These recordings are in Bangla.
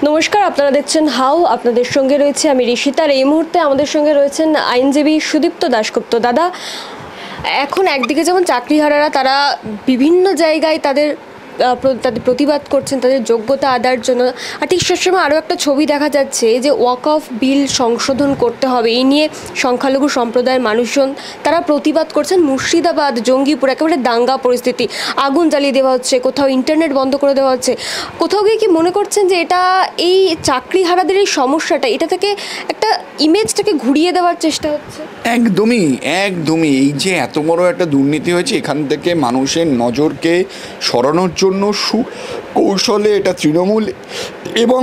নমস্কার, আপনারা দেখছেন হাউ। আপনাদের সঙ্গে রয়েছে আমি ঋষিতার। এই মুহূর্তে আমাদের সঙ্গে রয়েছেন আইনজীবী সুদীপ্ত দাশগুপ্ত। দাদা, এখন একদিকে যেমন চাকরিহারারা তারা বিভিন্ন জায়গায় তাদের প্রতিবাদ করছেন তাদের যোগ্যতা আদায়ের জন্য, আর ঠিক সে সময় আরও একটা ছবি দেখা যাচ্ছে যে ওয়াক অফ বিল সংশোধন করতে হবে, এই নিয়ে সংখ্যালঘু সম্প্রদায়ের মানুষজন তারা প্রতিবাদ করছেন। মুর্শিদাবাদ, জঙ্গিপুর একেবারে দাঙ্গা পরিস্থিতি, আগুন জ্বালিয়ে দেওয়া হচ্ছে, কোথাও ইন্টারনেট বন্ধ করে দেওয়া হচ্ছে। কোথাও গিয়ে কি মনে করছেন যে এটা এই চাকরিহারাদের এই সমস্যাটা, এটা থেকে একটা ইমেজটাকে ঘুরিয়ে দেওয়ার চেষ্টা হচ্ছে? একদমই একদমই এই যে এত বড় একটা দুর্নীতি হয়েছে, এখান থেকে মানুষের নজরকে সরানোর জন্য সুকৌশলে এটা তৃণমূল এবং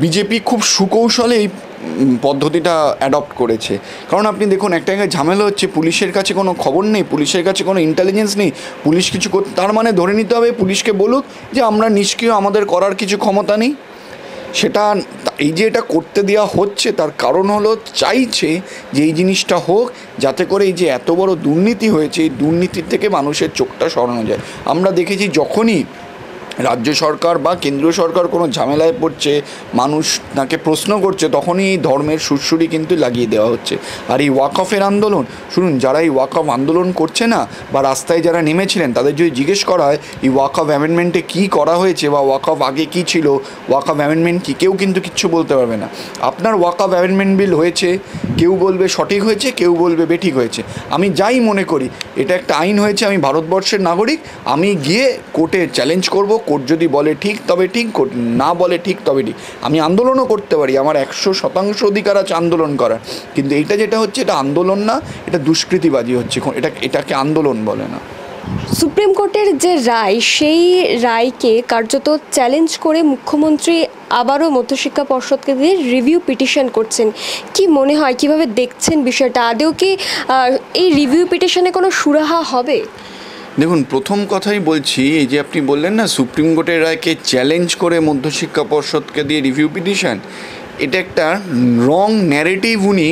বিজেপি খুব সুকৌশলে এই পদ্ধতিটা অ্যাডপ্ট করেছে। কারণ আপনি দেখুন, একটা জায়গায় ঝামেলা হচ্ছে, পুলিশের কাছে কোনো খবর নেই, পুলিশের কাছে কোনো ইন্টেলিজেন্স নেই, পুলিশ কিছু তার মানে ধরে নিতে হবে পুলিশকে বলুক যে আমরা নিষ্ক্রিয়, আমাদের করার কিছু ক্ষমতা নেই। সেটা এই যে এটা করতে দেওয়া হচ্ছে তার কারণ হলো চাইছে যে এই জিনিসটা হোক, যাতে করে এই যে এত বড় দুর্নীতি হয়েছে এই দুর্নীতির থেকে মানুষের চোখটা সরানো যায়। আমরা দেখেছি যখনই রাজ্য সরকার বা কেন্দ্রীয় সরকার কোনো ঝামেলায় পড়ছে, মানুষ তাকে প্রশ্ন করছে, তখনই এই ধর্মের সুরসুরি কিন্তু লাগিয়ে দেওয়া হচ্ছে। আর এই ওয়াকফের আন্দোলন শুনুন, যারা এই ওয়াকফ আন্দোলন করছে না বা রাস্তায় যারা নেমেছিলেন তাদের যদি জিজ্ঞেস করা হয় এই ওয়াকফ অ্যামেন্ডমেন্টে কী করা হয়েছে বা ওয়াকফ আগে কী ছিল, ওয়াকফ অ্যামেন্ডমেন্ট কী, কেউ কিন্তু কিচ্ছু বলতে পারবে না। আপনার ওয়াকফ অ্যামেন্ডমেন্ট বিল হয়েছে, কেউ বলবে সঠিক হয়েছে, কেউ বলবে বেঠিক হয়েছে। আমি যাই মনে করি এটা একটা আইন হয়েছে, আমি ভারতবর্ষের নাগরিক, আমি গিয়ে কোর্টে চ্যালেঞ্জ করব, কোর্ট যদি বলে ঠিক তবে ঠিক, কোর্ট না বলে ঠিক তবে ঠিক। আমি আন্দোলনও করতে পারি, আমার 100% অধিকার আছে আন্দোলন করার। কিন্তু এইটা যেটা হচ্ছে এটা আন্দোলন না, এটা দুষ্কৃতিবাজি হচ্ছে, এটাকে আন্দোলন বলে না। সুপ্রিম কোর্টের যে রায়, সেই রায়কে কার্যত চ্যালেঞ্জ করে মুখ্যমন্ত্রী আবারও মধ্যশিক্ষা পর্ষদকে দিয়ে রিভিউ পিটিশন করছেন। কি মনে হয়, কিভাবে দেখছেন বিষয়টা? আদৌ কি এই রিভিউ পিটিশনে কোনো সুরাহা হবে? দেখুন, প্রথম কথাই বলছি, এই যে আপনি বললেন না সুপ্রিম কোর্টের রায়কে চ্যালেঞ্জ করে মধ্যশিক্ষা পর্ষদকে দিয়ে রিভিউ পিটিশন, এটা একটা রং ন্যারেটিভ উনি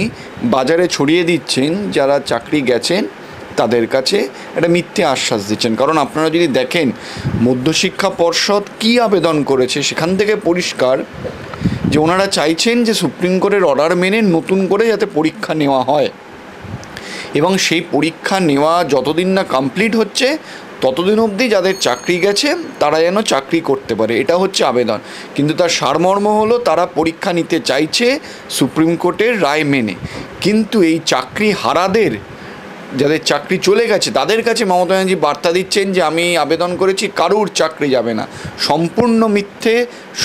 বাজারে ছড়িয়ে দিচ্ছেন, যারা চাকরি গেছেন তাদের কাছে একটা মিথ্যে আশ্বাস দিচ্ছেন। কারণ আপনারা যদি দেখেন মধ্যশিক্ষা পর্ষদ কী আবেদন করেছে, সেখান থেকে পরিষ্কার যে ওনারা চাইছেন যে সুপ্রিম কোর্টের অর্ডার মেনে নতুন করে যাতে পরীক্ষা নেওয়া হয়, এবং সেই পরীক্ষা নেওয়া যতদিন না কমপ্লিট হচ্ছে ততদিন অবধি যাদের চাকরি গেছে তারা যেন চাকরি করতে পারে, এটা হচ্ছে আবেদন। কিন্তু তার সারমর্ম হলো তারা পরীক্ষা নিতে চাইছে সুপ্রিম কোর্টের রায় মেনে। কিন্তু এই চাকরি হারাদের, যাদের চাকরি চলে গেছে, তাদের কাছে মমতা ব্যানার্জি বার্তা দিচ্ছেন যে আমি আবেদন করেছি, কারুর চাকরি যাবে না। সম্পূর্ণ মিথ্যে,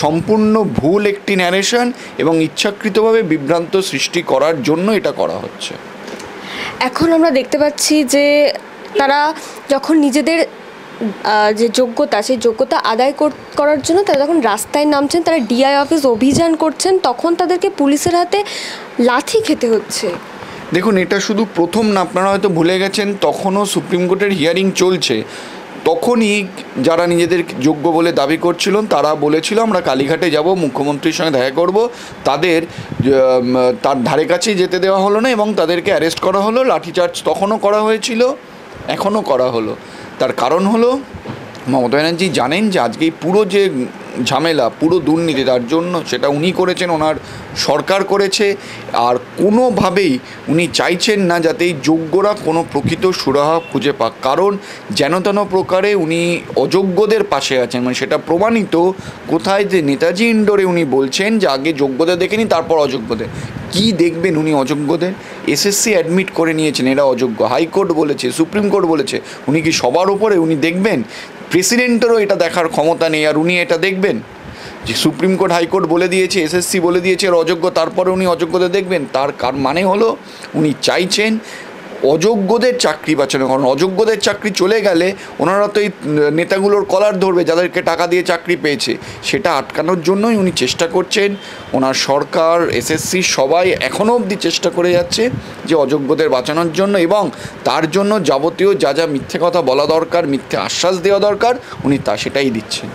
সম্পূর্ণ ভুল একটি ন্যারেশন, এবং ইচ্ছাকৃতভাবে বিভ্রান্ত সৃষ্টি করার জন্য এটা করা হচ্ছে। এখন আমরা দেখতে পাচ্ছি যে তারা যখন নিজেদের যে যোগ্যতা, সেই যোগ্যতা আদায় করার জন্য তারা যখন রাস্তায় নামছেন, তারা ডিআই অফিস অভিযান করছেন, তখন তাদেরকে পুলিশের হাতে লাথি খেতে হচ্ছে। দেখুন, এটা শুধু প্রথম না, আপনারা হয়তো ভুলে গেছেন, তখনও সুপ্রিম কোর্টের হিয়ারিং চলছে। তখনই যারা নিজেদের যোগ্য বলে দাবি করছিলেন তারা বলেছিল আমরা কালীঘাটে যাব, মুখ্যমন্ত্রীর সঙ্গে দেখা করব, তাদের তার ধারে কাছেই যেতে দেওয়া হলো না এবং তাদেরকে অ্যারেস্ট করা হলো, লাঠিচার্জ তখনও করা হয়েছিল, এখনও করা হলো। তার কারণ হলো মমতা ব্যানার্জি জানেন যে আজকে এই পুরো যে ঝামেলা, পুরো দুর্নীতি, তার জন্য সেটা উনি করেছেন, ওনার সরকার করেছে। আর কোনোভাবেই উনি চাইছেন না যাতে এই যোগ্যরা কোনো প্রকৃত সুরাহা খুঁজে পাক, কারণ যেন তেন প্রকারে উনি অযোগ্যদের পাশে আছেন। মানে সেটা প্রমাণিত কোথায়, যে নেতাজি ইন্ডোরে উনি বলছেন যে আগে যোগ্যদের দেখে নি তারপর অযোগ্যদের। কি দেখবেন উনি অযোগ্যদের? এসএসসি অ্যাডমিট করে নিয়েছেন এরা অযোগ্য, হাইকোর্ট বলেছে, সুপ্রিম কোর্ট বলেছে, উনি কি সবার ওপরে উনি দেখবেন? প্রেসিডেন্টেরও এটা দেখার ক্ষমতা নেই, আর উনি এটা দেখবেন যে সুপ্রিম কোর্ট হাইকোর্ট বলে দিয়েছে, এসএসসি বলে দিয়েছে এর অযোগ্য, তারপরে উনি অযোগ্যদের দেখবেন? তার মানে হলো উনি চাইছেন অযোগ্যদের চাকরি বাঁচানো। কারণ অযোগ্যদের চাকরি চলে গেলে ওনারা তো এই নেতাগুলোর কলার ধরবে যাদেরকে টাকা দিয়ে চাকরি পেয়েছে, সেটা আটকানোর জন্যই উনি চেষ্টা করছেন। ওনার সরকার, এসএসসি সবাই এখনও অবধি চেষ্টা করে যাচ্ছে যে অযোগ্যদের বাঁচানোর জন্য, এবং তার জন্য যাবতীয় যা যা মিথ্যে কথা বলা দরকার, মিথ্যে আশ্বাস দেওয়া দরকার, উনি সেটাই দিচ্ছেন।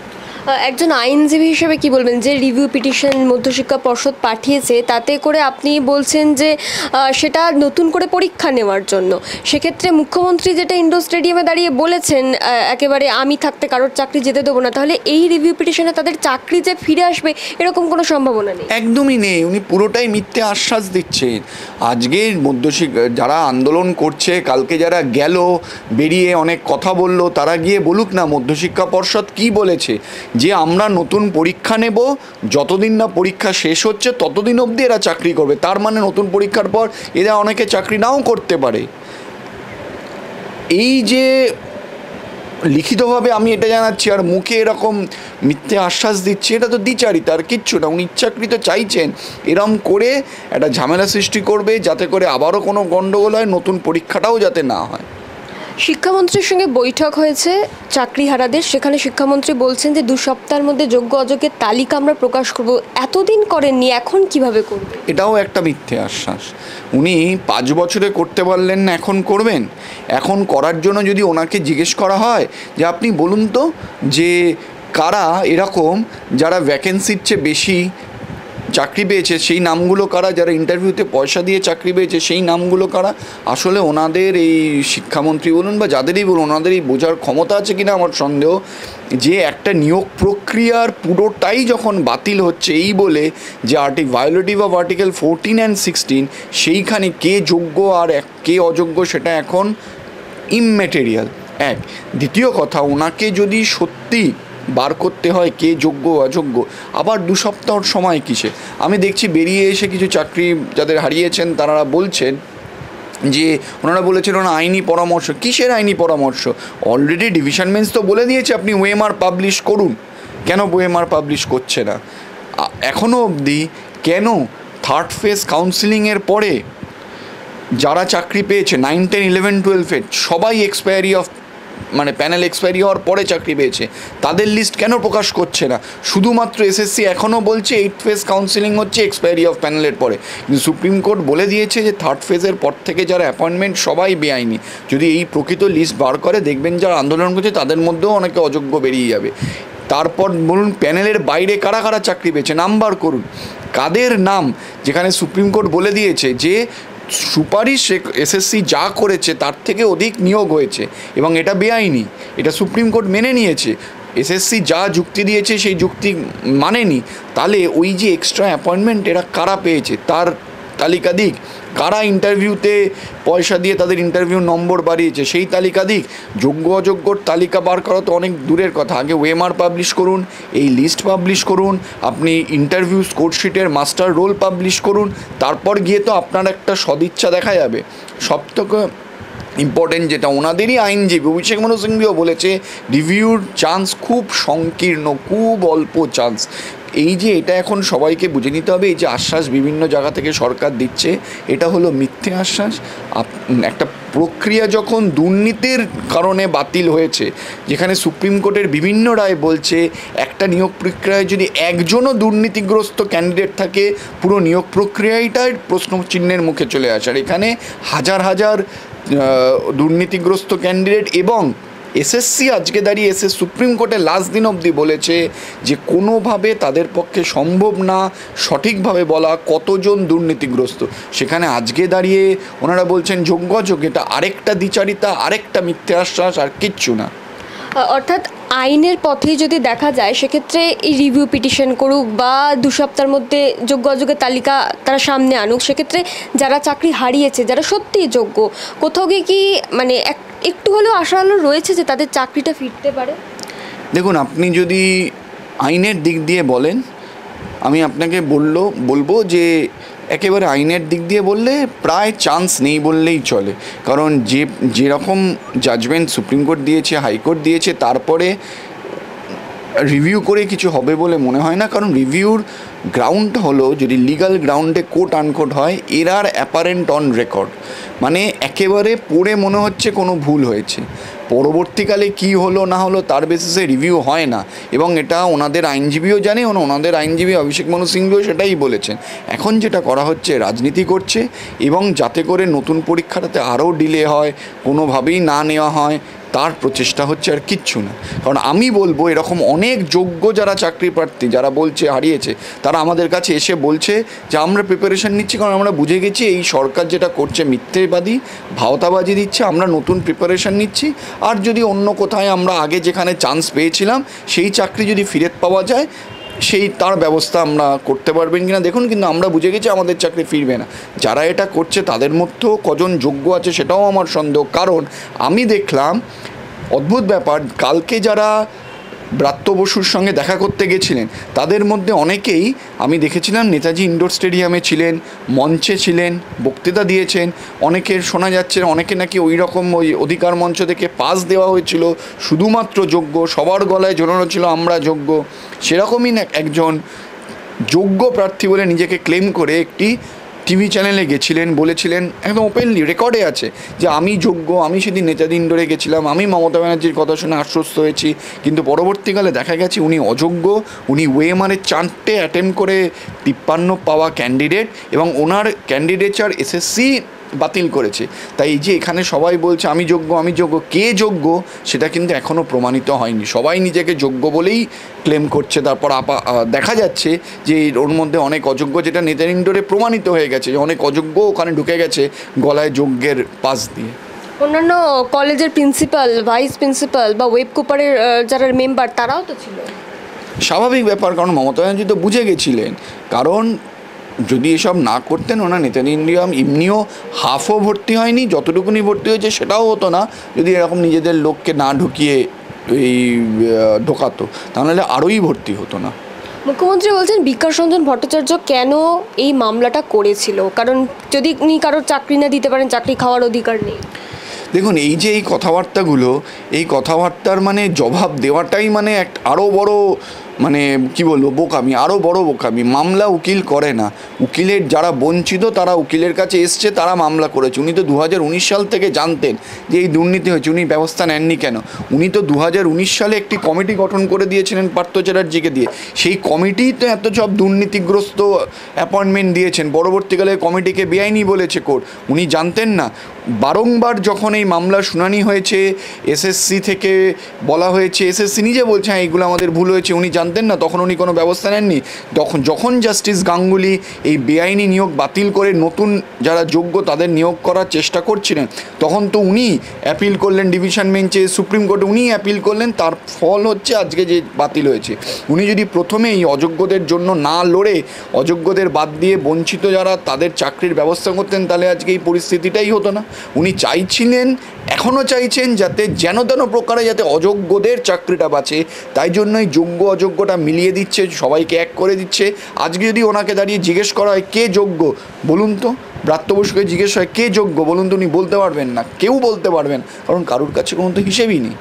একজন আইনজীবী হিসেবে কি বলবেন যে রিভিউ পিটিশন মধ্যশিক্ষা পর্ষদ পাঠিয়েছে, তাতে করে আপনি বলছেন যে সেটা নতুন করে পরীক্ষা নেওয়ার জন্য, সেক্ষেত্রে মুখ্যমন্ত্রী যেটা ইন্ডোর স্টেডিয়ামে দাঁড়িয়ে বলেছেন একেবারে আমি থাকতে কারোর চাকরি যেতে দেবো না, তাহলে এই রিভিউ পিটিশনে তাদের চাকরি যে ফিরে আসবে এরকম কোনো সম্ভাবনা নেই? একদমই নেই। উনি পুরোটাই মিথ্যে আশ্বাস দিচ্ছেন। আজকে যারা আন্দোলন করছে, কালকে যারা গেল বেরিয়ে অনেক কথা বলল, তারা গিয়ে বলুক না মধ্যশিক্ষা পর্ষদ কি বলেছে, যে আমরা নতুন পরীক্ষা নেব, যতদিন না পরীক্ষা শেষ হচ্ছে ততদিন অবধি এরা চাকরি করবে। তার মানে নতুন পরীক্ষার পর এরা অনেকে চাকরি নাও করতে পারে। এই যে লিখিতভাবে আমি এটা জানাচ্ছি আর মুখে এরকম মিথ্যে আশ্বাস দিচ্ছি, এটা তো দ্বিচারিতা আর কিচ্ছু না। উনি ইচ্ছাকৃত চাইছেন এরম করে একটা ঝামেলা সৃষ্টি করবে, যাতে করে আবারও কোনো গণ্ডগোল হয়, নতুন পরীক্ষাটাও যাতে না হয়। শিক্ষামন্ত্রীর সঙ্গে বৈঠক হয়েছে চাকরিহারাদের, সেখানে শিক্ষামন্ত্রী বলছেন যে 2 সপ্তাহের মধ্যে যোগ্য অযোগ্যের তালিকা আমরা প্রকাশ করব। এতদিন করেননি, এখন কিভাবে করবে? এটাও একটা মিথ্যে আশ্বাস। উনি 5 বছরে করতে পারলেন না, এখন করবেন? এখন করার জন্য যদি ওনাকে জিজ্ঞেস করা হয় যে আপনি বলুন তো যে কারা এরকম যারা ভ্যাকেন্সির চেয়ে বেশি চাকরি পেয়েছে, সেই নামগুলো কারা, যারা ইন্টারভিউতে পয়সা দিয়ে চাকরি পেয়েছে সেই নামগুলো কারা, আসলে ওনাদের এই শিক্ষামন্ত্রী বলুন বা যাদেরই বলুন, ওনাদের এই বোঝার ক্ষমতা আছে কিনা আমার সন্দেহ। যে একটা নিয়োগ প্রক্রিয়ার পুরোটাই যখন বাতিল হচ্ছে এই বলে যে ভায়োলেটিভ অফ আর্টিকেল 14 অ্যান্ড 16, সেইখানে কে যোগ্য আর কে অযোগ্য সেটা এখন ইমম্যাটেরিয়াল। দ্বিতীয় কথা, ওনাকে যদি সত্যি বার করতে হয় কে যোগ্য অযোগ্য, আবার 2 সপ্তাহর সময় কিসে? আমি দেখছি বেরিয়ে এসে কিছু চাকরি যাদের হারিয়েছেন তারা বলছেন যে ওনারা বলেছেন ওনারা আইনি পরামর্শ। কিসের আইনি পরামর্শ? অলরেডি ডিভিশন বেঞ্চ তো বলে দিয়েছে আপনি ওএমআর পাবলিশ করুন। কেন ওএমআর পাবলিশ করছে না এখনও অবধি? কেন 3rd ফেজ কাউন্সিলিংয়ের পরে যারা চাকরি পেয়েছে 9, 10, 11, 12 সবাই এক্সপায়ারি অফ প্যানেল এক্সপায়ারি হওয়ার পরে চাকরি পেয়েছে, তাদের লিস্ট কেন প্রকাশ করছে না? শুধুমাত্র এসএসসি এখনও বলছে 8th ফেজ কাউন্সিলিং হচ্ছে এক্সপায়ারি অফ প্যানেলের পরে, কিন্তু সুপ্রিম কোর্ট বলে দিয়েছে যে 3rd ফেজের পর থেকে যারা অ্যাপয়েন্টমেন্ট সবাই বেআইনি। যদি এই প্রকৃত লিস্ট বার করে দেখবেন যারা আন্দোলন করছে তাদের মধ্যেও অনেকে অযোগ্য বেরিয়ে যাবে। তারপর বলুন প্যানেলের বাইরে কারা কারা চাকরি পেয়েছে নাম্বার করুন, কাদের নাম, যেখানে সুপ্রিম কোর্ট বলে দিয়েছে যে সুপারিশ এসএসসি যা করেছে তার থেকে অধিক নিয়োগ হয়েছে এবং এটা বেআইনি, এটা সুপ্রিম কোর্ট মেনে নিয়েছে। এসএসসি যা যুক্তি দিয়েছে সেই যুক্তি মানেনি, তাহলে ওই যে এক্সট্রা অ্যাপয়েন্টমেন্ট এরা কারা পেয়েছে তার তালিকা দিক, কারা ইন্টারভিউতে পয়সা দিয়ে তাদের ইন্টারভিউ নম্বর বাড়িয়েছে সেই তালিকা দিক। যোগ্য অযোগ্যর তালিকা বার করা তো অনেক দূরের কথা, আগে ওএমআর পাবলিশ করুন, এই লিস্ট পাবলিশ করুন, আপনি ইন্টারভিউ স্কোরশিটের মাস্টার রোল পাবলিশ করুন, তারপর গিয়ে তো আপনার একটা সদিচ্ছা দেখা যাবে। সবথেকে ইম্পর্টেন্ট যেটা ওনাদেরই আইনজীবী অভিষেক মনু সিংভিও বলেছে, রিভিউর চান্স খুব সংকীর্ণ, খুব অল্প চান্স। এই যে এটা এখন সবাইকে বুঝে নিতে হবে, এই যে আশ্বাস বিভিন্ন জায়গা থেকে সরকার দিচ্ছে এটা হলো মিথ্যে আশ্বাস। একটা প্রক্রিয়া যখন দুর্নীতির কারণে বাতিল হয়েছে, যেখানে সুপ্রিম কোর্টের বিভিন্ন রায় বলছে একটা নিয়োগ প্রক্রিয়ায় যদি একজনও দুর্নীতিগ্রস্ত ক্যান্ডিডেট থাকে পুরো নিয়োগ প্রক্রিয়াটাই প্রশ্নচিহ্নের মুখে চলে আসে, আর এখানে হাজার হাজার দুর্নীতিগ্রস্ত ক্যান্ডিডেট। এবং এসএসসি আজকে দাঁড়িয়ে এসে সুপ্রিম কোর্টে লাস্ট দিন অবধি বলেছে যে কোনোভাবে তাদের পক্ষে সম্ভব না সঠিকভাবে বলা কতজন দুর্নীতিগ্রস্ত, সেখানে আজকে দাঁড়িয়ে ওনারা বলছেন যোগ্য অযোগ্য। এটা আরেকটা দ্বিচারিতা, আরেকটা মিথ্যে আশ্বাস, আর কিচ্ছু না। অর্থাৎ আইনের পথেই যদি দেখা যায় সেক্ষেত্রে এই রিভিউ পিটিশন করুক বা 2 সপ্তাহের মধ্যে যোগ্য অযোগ্যের তালিকা তারা সামনে আনুক, সেক্ষেত্রে যারা চাকরি হারিয়েছে, যারা সত্যিই যোগ্য, কোথাও গিয়ে কি একটু হলেও আশা আলো রয়েছে যে তাদের চাকরিটা ফিরতে পারে? দেখুন, আপনি যদি আইনের দিক দিয়ে বলেন, আমি আপনাকে বলবো যে একেবারে আইনের দিক দিয়ে বললে প্রায় চান্স নেই বললেই চলে। কারণ যেরকম জাজমেন্ট সুপ্রিম কোর্ট দিয়েছে, হাইকোর্ট দিয়েছে, তারপরে রিভিউ করে কিছু হবে বলে মনে হয় না। কারণ রিভিউর গ্রাউন্ড হলো, যদি লিগাল গ্রাউন্ডে কোট আনকোট হয়, এরার অ্যাপারেন্ট অন রেকর্ড, মানে একেবারে পড়ে মনে হচ্ছে কোনো ভুল হয়েছে। পরবর্তীকালে কি হলো না হলো তার বেসিসে রিভিউ হয় না, এবং এটা ওনাদের আইনজীবীও জানে, ওনাদের আইনজীবী অভিষেক মনু সিংভিও সেটাই বলেছেন। এখন যেটা করা হচ্ছে রাজনীতি করছে, এবং যাতে করে নতুন পরীক্ষাটাতে আরও ডিলে হয়, কোনোভাবেই না নেওয়া হয়, তার প্রচেষ্টা হচ্ছে, আর কিচ্ছু না। কারণ আমি বলবো এরকম অনেক যোগ্য যারা চাকরি প্রার্থী যারা বলছে হারিয়েছে, তারা আমাদের কাছে এসে বলছে যে আমরা প্রিপারেশন নিচ্ছি, কারণ আমরা বুঝে গেছি এই সরকার যেটা করছে মিথ্যেবাদী, ভাওতাবাজি দিচ্ছে, আমরা নতুন প্রিপারেশন নিচ্ছি। আর যদি অন্য কোথায় আমরা আগে যেখানে চান্স পেয়েছিলাম সেই চাকরি যদি ফিরে পাওয়া যায়, সেই তার ব্যবস্থা আমরা করতে পারবেন কিনা দেখুন। কিন্তু আমরা বুঝে গেছি আমাদের চাকরি ফিরবে না। যারা এটা করছে তাদের মধ্যেও কজন যোগ্য আছে সেটাও আমার সন্দেহ। কারণ আমি দেখলাম অদ্ভুত ব্যাপার, কালকে যারা ব্রাত্য বসুর সঙ্গে দেখা করতে গেছিলেন তাদের মধ্যে অনেকেই আমি দেখেছিলাম নেতাজি ইনডোর স্টেডিয়ামে ছিলেন, মঞ্চে ছিলেন, বক্তৃতা দিয়েছেন। অনেকের শোনা যাচ্ছে অনেকে নাকি ওই রকম ওই অধিকার মঞ্চ থেকে পাস দেওয়া হয়েছিল, শুধুমাত্র যোগ্য, সবার গলায় ঝোলানো ছিল আমরা যোগ্য। সেরকমই না একজন যোগ্য প্রার্থী বলে নিজেকে ক্লেম করে একটি টিভি চ্যানেলে গেছিলেন, বলেছিলেন একদম ওপেনলি, রেকর্ডে আছে যে আমি যোগ্য, আমি সেদিন নেতাজি ইন্ডোরে গেছিলাম, আমি মমতা ব্যানার্জির কথা শুনে আশ্বস্ত হয়েছি। কিন্তু পরবর্তীকালে দেখা গেছে উনি অযোগ্য, উনি ওএমআরের 4টে অ্যাটেম্প করে 53 পাওয়া ক্যান্ডিডেট, এবং ওনার ক্যান্ডিডেচার এসএসসি বাতিল করেছে। তাই এই যে এখানে সবাই বলছে আমি যোগ্য, আমি যোগ্য, কে যোগ্য সেটা কিন্তু এখনও প্রমাণিত হয়নি। সবাই নিজেকে যোগ্য বলেই ক্লেম করছে। তারপর দেখা যাচ্ছে যে ওর মধ্যে অনেক অযোগ্য, যেটা নেতাজি ইন্ডোরে প্রমাণিত হয়ে গেছে যে অনেক অযোগ্য ওখানে ঢুকে গেছে গলায় যোগ্যের পাস দিয়ে। অন্যান্য কলেজের প্রিন্সিপাল, ভাইস প্রিন্সিপাল বা ওয়েব কুপারের যারা মেম্বার তারাও তো ছিল। স্বাভাবিক ব্যাপার, কারণ মমতা ব্যানার্জি তো বুঝে গেছিলেন। কারণ যদি এসব না করতেন ওনার নেতাজি ইন্ডিয়াম এমনিও হাফও ভর্তি হয়নি, যতটুকুনি ভর্তি হয়েছে সেটাও হতো না যদি এরকম নিজেদের লোককে না ঢুকিয়ে এই ঢোকাতো, তাহলে আরোই ভর্তি হতো না। মুখ্যমন্ত্রী বলছেন বিকাশ রঞ্জন ভট্টাচার্য কেন এই মামলাটা করেছিল, কারণ যদি উনি কারোর চাকরি না দিতে পারেন, চাকরি খাওয়ার অধিকার নেই। দেখুন এই যে এই কথাবার্তাগুলো, এই কথাবার্তার মানে জবাব দেওয়াটাই মানে আরও বড়, মানে কি বলবো, বোকামি, আরও বড় বোকামি। মামলা উকিল করে না, উকিলের যারা বঞ্চিত তারা উকিলের কাছে এসছে, তারা মামলা করেছে। উনি তো 2019 সাল থেকে জানতেন যে এই দুর্নীতি হয়েছে, উনি ব্যবস্থা নেননি কেন? উনি তো 2019 সালে একটি কমিটি গঠন করে দিয়েছিলেন পার্থ চ্যাটার্জিকে দিয়ে, সেই কমিটি তো এত সব দুর্নীতিগ্রস্ত অ্যাপয়েন্টমেন্ট দিয়েছেন, পরবর্তীকালে কমিটিকে বেআইনি বলেছে কোর্ট। উনি জানতেন না? বারংবার যখন এই মামলার শুনানি হয়েছে, এসএসসি থেকে বলা হয়েছে, এসএসসি নিজে বলছে হ্যাঁ এইগুলো আমাদের ভুল হয়েছে, উনি জানতেন না? তখন উনি কোনো ব্যবস্থা নেননি। যখন জাস্টিস গাঙ্গুলি এই বেআইনি নিয়োগ বাতিল করে নতুন যারা যোগ্য তাদের নিয়োগ করার চেষ্টা করছিলেন, তখন তো উনি অ্যাপিল করলেন ডিভিশন বেঞ্চে, সুপ্রিম কোর্টে উনি অ্যাপিল করলেন, তার ফল হচ্ছে আজকে যে বাতিল হয়েছে। উনি যদি প্রথমে এই অযোগ্যদের জন্য না লড়ে অযোগ্যদের বাদ দিয়ে বঞ্চিত যারা তাদের চাকরির ব্যবস্থা করতেন, তাহলে আজকে এই পরিস্থিতিটাই হতো না। উনি চাইছিলেন, এখনও চাইছেন যাতে যেন তেন প্রকারে যাতে অযোগ্যদের চাকরিটা বাঁচে, তাই জন্যই যোগ্য অযোগ্যটা মিলিয়ে দিচ্ছে, সবাইকে এক করে দিচ্ছে। আজকে যদি ওনাকে দাঁড়িয়ে জিজ্ঞেস করা হয় কে যোগ্য বলুন তো, ব্রাত্য বসুকে জিজ্ঞেস হয় কে যোগ্য বলুন তো, উনি বলতে পারবেন না, কেউ বলতে পারবেন, কারণ কারোর কাছে কোনো তো হিসেবই নেই।